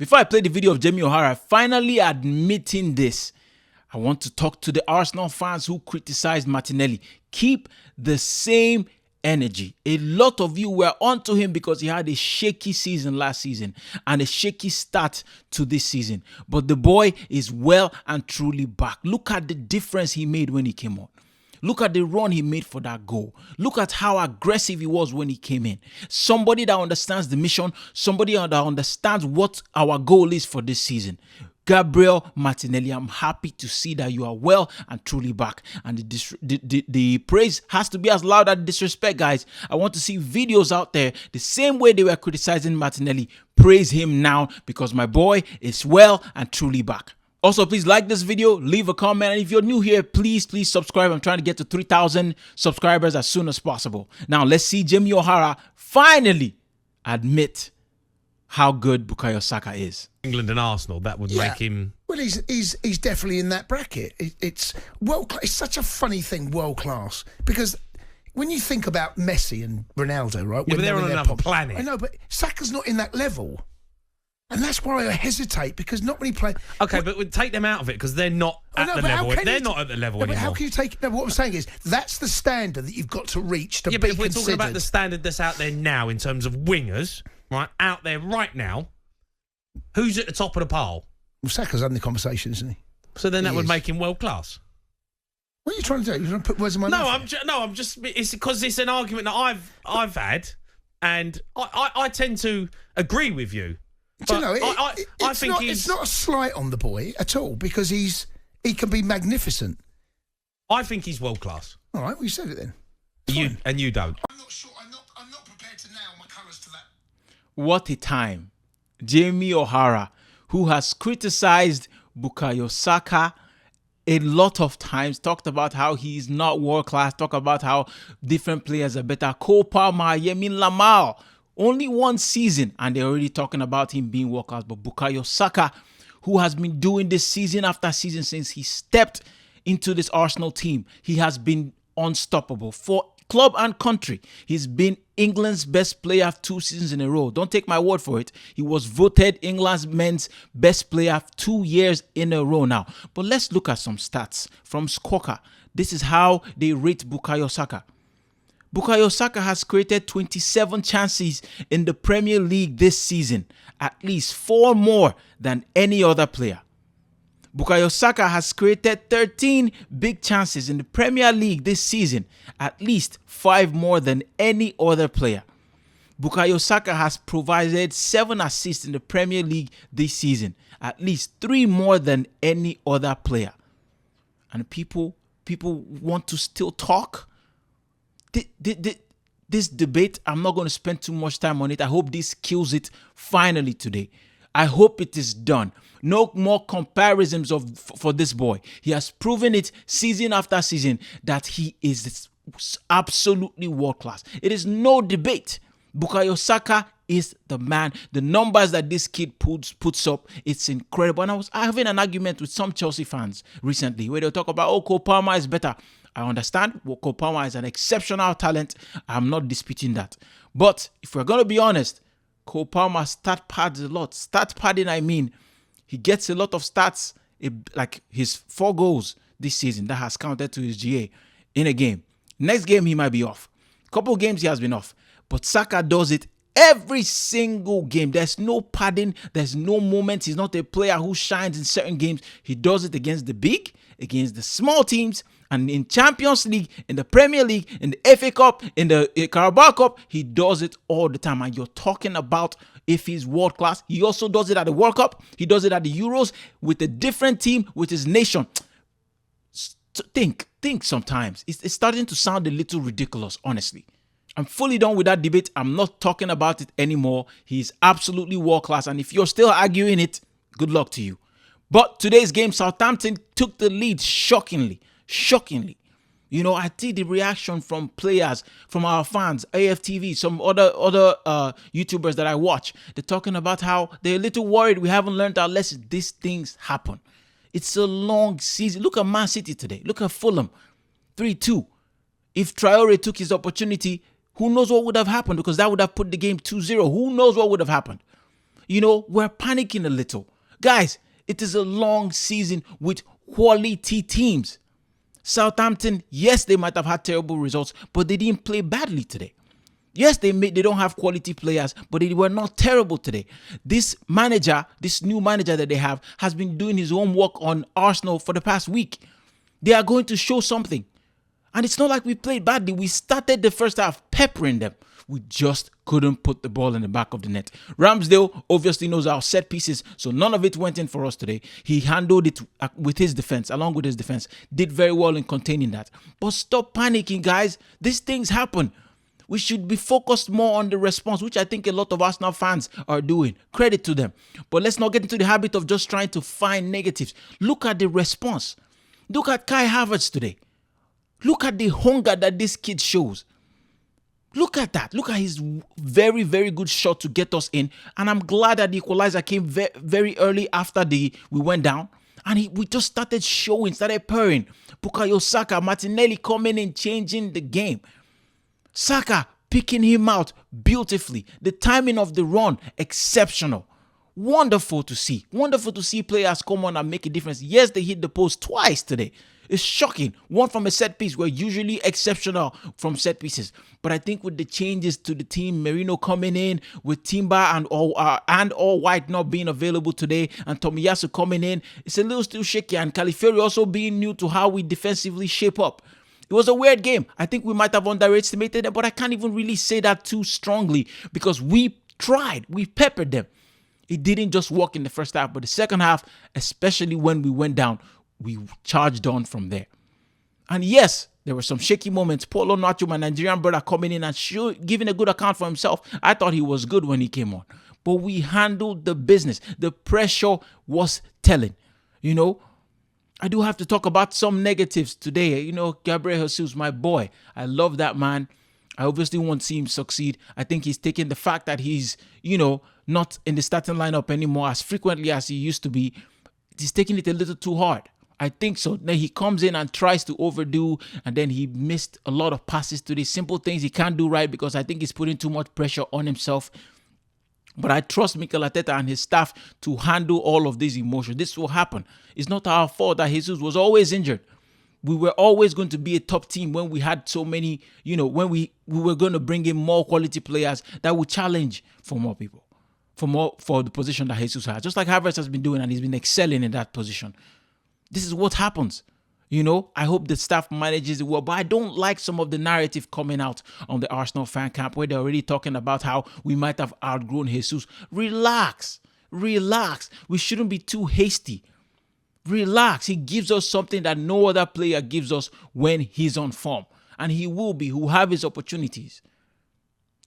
Before I play the video of Jamie O'Hara finally admitting this, I want to talk to the Arsenal fans who criticized Martinelli. Keep the same energy. A lot of you were onto him because he had a shaky season last season and a shaky start to this season. But the boy is well and truly back. Look at the difference he made when he came on. Look at the run he made for that goal. Look at how aggressive he was when he came in. Somebody that understands the mission, somebody that understands what our goal is for this season. Gabriel Martinelli, I'm happy to see that you are well and truly back. And the praise has to be as loud as disrespect, guys. I want to see videos out there the same way they were criticizing Martinelli. Praise him now because my boy is well and truly back. Also, please like this video, leave a comment, and if you're new here, please subscribe. I'm trying to get to 3,000 subscribers as soon as possible. Now, let's see Jamie O'Hara finally admit how good Bukayo Saka is. England and Arsenal, that would make him... Well, he's definitely in that bracket. It's world. It's such a funny thing, world class, because when you think about Messi and Ronaldo, right? Yeah, but they're on another planet. I know, but Saka's not in that level. And that's why I hesitate, because not many players... Okay, but we'd take them out of it because they're not at the level. They're not at the level anymore. But how can you take... No, what I'm saying is that's the standard that you've got to reach to be but if considered. we're talking about the standard that's out there now in terms of wingers, right, out there right now, who's at the top of the pile? Well, Saka's having the conversation, isn't he? So then that would make him world class. What are you trying to do? You're trying to put words in my mouth? I'm just... It's because it's an argument that I've had, and I tend to agree with you. Do you know, it's not a slight on the boy at all, because he can be magnificent. I think he's world class. All right, well, you said it then. You don't. I'm not sure. I'm not prepared to nail my colours to that. What a time. Jamie O'Hara, who has criticized Bukayo Saka a lot of times, talked about how he's not world class, talked about how different players are better. Cole Palmer, Yemin Lamar. Only one season, and they're already talking about him being world class. But Bukayo Saka, who has been doing this season after season since he stepped into this Arsenal team, he has been unstoppable for club and country. He's been England's best player 2 seasons in a row. Don't take my word for it. He was voted England's men's best player 2 years in a row now. But let's look at some stats from Scorer. This is how they rate Bukayo Saka. Bukayo Saka has created 27 chances in the Premier League this season, at least 4 more than any other player. Bukayo Saka has created 13 big chances in the Premier League this season, at least 5 more than any other player. Bukayo Saka has provided 7 assists in the Premier League this season, at least 3 more than any other player. And people want to still talk. This debate, I'm not going to spend too much time on it. I hope this kills it finally today. I hope it is done. No more comparisons for this boy. He has proven it season after season that he is absolutely world class. It is no debate. Bukayo Saka is the man. The numbers that this kid puts up, it's incredible. And I was having an argument with some Chelsea fans recently where they talk about, oh, Cole Palmer is better. I understand Cole Palmer is an exceptional talent. I'm not disputing that. But if we're going to be honest, Cole Palmer stat pads a lot. Stat padding, I mean, he gets a lot of stats, like his 4 goals this season that has counted to his GA in a game. Next game, he might be off. Couple games, he has been off. But Saka does it every single game. There's no padding. There's no moment. He's not a player who shines in certain games. He does it against the big, against the small teams, and in Champions League, in the Premier League, in the FA Cup, in the Carabao Cup. He does it all the time. And you're talking about if he's world class. He also does it at the World Cup. He does it at the Euros with a different team, with his nation. Think sometimes. It's starting to sound a little ridiculous, honestly. I'm fully done with that debate. I'm not talking about it anymore. He's absolutely world class. And if you're still arguing it, good luck to you. But today's game, Southampton took the lead shockingly. You know, I see the reaction from players, from our fans, AFTV, some other YouTubers that I watch. They're talking about how they're a little worried we haven't learned our lesson. These things happen. It's a long season. Look at Man City today. Look at Fulham, 3-2. If Traore took his opportunity, who knows what would have happened? Because that would have put the game 2-0. Who knows what would have happened? We're panicking a little. Guys, it is a long season with quality teams. Southampton, yes, they might have had terrible results, but they didn't play badly today. Yes, they don't have quality players, but they were not terrible today. This new manager that they have, has been doing his homework on Arsenal for the past week. They are going to show something. And it's not like we played badly. We started the first half peppering them. We just couldn't put the ball in the back of the net. Ramsdale obviously knows our set pieces, so none of it went in for us today. He handled it with his defense, along with his defense. Did very well in containing that. But stop panicking, guys. These things happen. We should be focused more on the response, which I think a lot of Arsenal fans are doing. Credit to them. But let's not get into the habit of just trying to find negatives. Look at the response. Look at Kai Havertz today. Look at the hunger that this kid shows. Look at that. Look at his very, very good shot to get us in. And I'm glad that the equalizer came very early after we went down. And we just started purring. Bukayo Saka, Martinelli coming in, changing the game. Saka picking him out beautifully. The timing of the run, exceptional. Wonderful to see. Wonderful to see players come on and make a difference. Yes, they hit the post twice today. It's shocking. One from a set piece. We're usually exceptional from set pieces. But I think with the changes to the team, Merino coming in, with Timber and all White not being available today, and Tomiyasu coming in, it's a little still shaky. And Califiori also being new to how we defensively shape up. It was a weird game. I think we might have underestimated them, but I can't even really say that too strongly because we tried. We peppered them. It didn't just work in the first half, but the second half, especially when we went down, we charged on from there. And yes, there were some shaky moments. Paulo Nacho, my Nigerian brother, coming in and giving a good account for himself. I thought he was good when he came on. But we handled the business. The pressure was telling. I do have to talk about some negatives today. Gabriel Jesus, my boy. I love that man. I obviously want to see him succeed. I think he's taking the fact that he's, not in the starting lineup anymore as frequently as he used to be. He's taking it a little too hard. I think so. Then he comes in and tries to overdo, and then he missed a lot of passes today. Simple things he can't do right because I think he's putting too much pressure on himself. But I trust Mikel Arteta and his staff to handle all of these emotions. This will happen. It's not our fault that Jesus was always injured. We were always going to be a top team when we had so many, when we were going to bring in more quality players that would challenge for more people, for the position that Jesus has. Just like Havertz has been doing, and he's been excelling in that position. This is what happens. I hope the staff manages it well, but I don't like some of the narrative coming out on the Arsenal fan camp where they're already talking about how we might have outgrown Jesus. Relax. We shouldn't be too hasty. Relax. He gives us something that no other player gives us when he's on form. And he'll have his opportunities.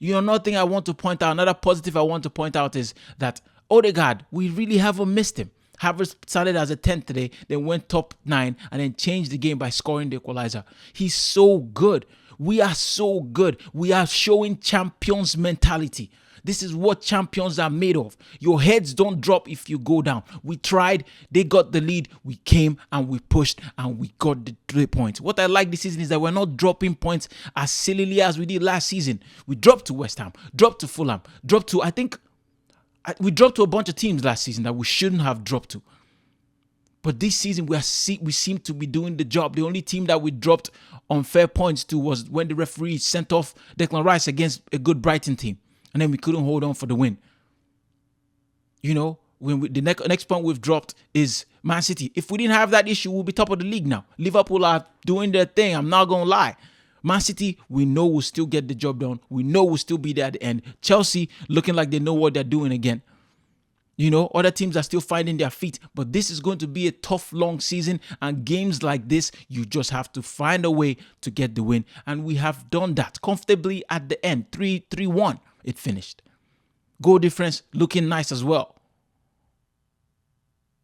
Another thing I want to point out, another positive I want to point out is that Odegaard, we really haven't missed him. Havertz started as a 10 today, then went top 9, and then changed the game by scoring the equalizer. He's so good. We are so good. We are showing champions mentality. This is what champions are made of. Your heads don't drop if you go down. We tried. They got the lead. We came and we pushed and we got the 3 points. What I like this season is that we're not dropping points as sillily as we did last season. We dropped to West Ham, dropped to Fulham, we dropped to a bunch of teams last season that we shouldn't have dropped to. But this season, we seem to be doing the job. The only team that we dropped unfair points to was when the referee sent off Declan Rice against a good Brighton team. And then we couldn't hold on for the win. When the next point we've dropped is Man City. If we didn't have that issue, we'll be top of the league now. Liverpool are doing their thing. I'm not going to lie. Man City, we know will still get the job done. We know will still be there at the end. Chelsea, looking like they know what they're doing again. Other teams are still finding their feet. But this is going to be a tough, long season. And games like this, you just have to find a way to get the win. And we have done that comfortably at the end. 3-1, it finished. Goal difference looking nice as well.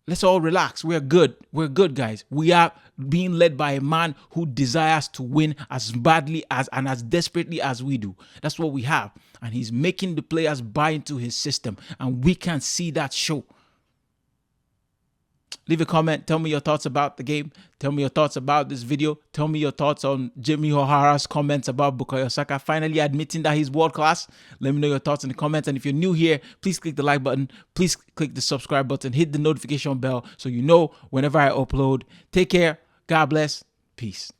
Let's all relax. We're good. We're good, guys. We are being led by a man who desires to win as badly and as desperately as we do. That's what we have. And he's making the players buy into his system. And we can see that show. Leave a comment. Tell me your thoughts about the game. Tell me your thoughts about this video. Tell me your thoughts on Jimmy O'Hara's comments about Bukayo Saka finally admitting that he's world class. Let me know your thoughts in the comments. And if you're new here, please click the like button. Please click the subscribe button. Hit the notification bell so you know whenever I upload. Take care. God bless. Peace.